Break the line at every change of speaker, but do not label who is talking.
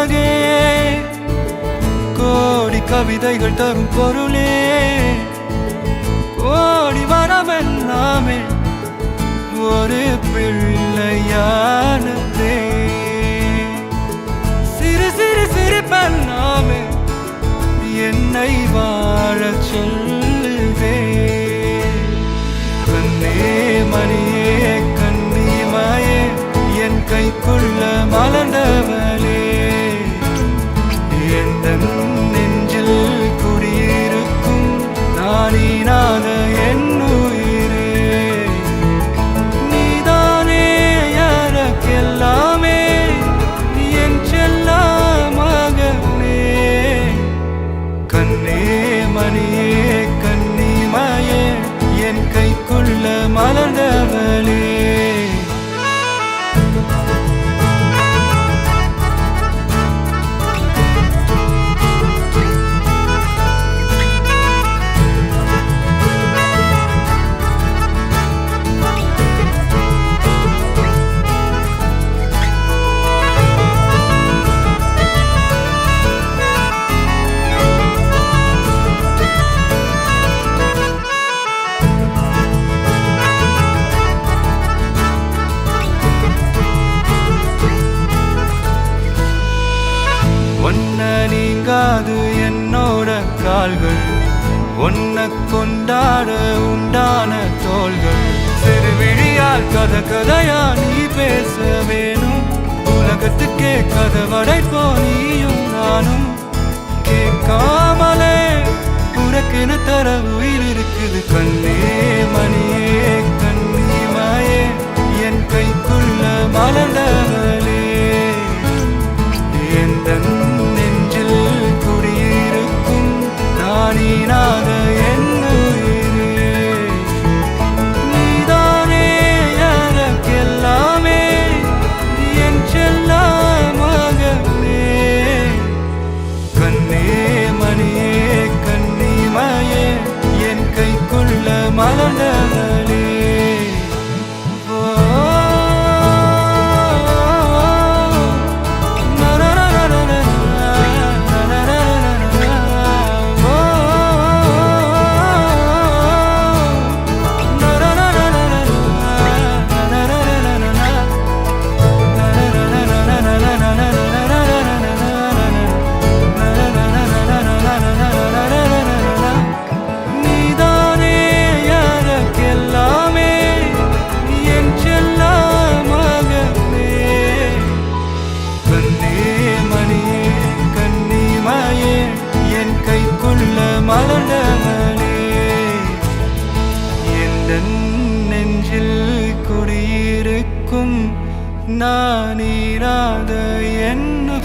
அழகே கோடி கவிதைகள் தரும் பொருளே ஓடி வரவெல்லாமே ஒரு பிள்ளையானதே சிறு சிறு சிரிப்பெல்லாமே என்னை வாழச் சொல்லுதே கண்ணே மணியே கண்ணிமாயே என் கைக்குள்ள மலர்ந்தவளே எந்த நெஞ்சில் குடியிருக்கும் நானீனாக என் உயிரே நீதானே எனக்கெல்லாமே என் செல்ல மகனே கண்ணே மணியே கண்ணிமாயே என் கைக்குள்ள மலர்ந்தவளே நீங்காது என்னோட கால்கள் ஒன்ன கொண்டாட உண்டான தோள்கள் சிறு விழியால் கதை கதையா நீ பேச வேணும் உலகத்துக்கே கதை வடைப்போ நீயும் நானும் கேட்காமலே உனக்கென தர உயிர் இருக்குது கண்ணே மணியே கண்ணிமாயே என் கைக்குள்ள மலர்ந்தவளே எந்த நானீனாக என் உயிரே நீதானே எனக்கெல்லாமே என் செல்ல மகனே கண்ணே மணியே கண்ணிமாயே என் கைக்குள்ள மலர்ந்தவளே மலர்ந்தவளே எந்த நெஞ்சில் குடியிருக்கும் நானீராத என்ன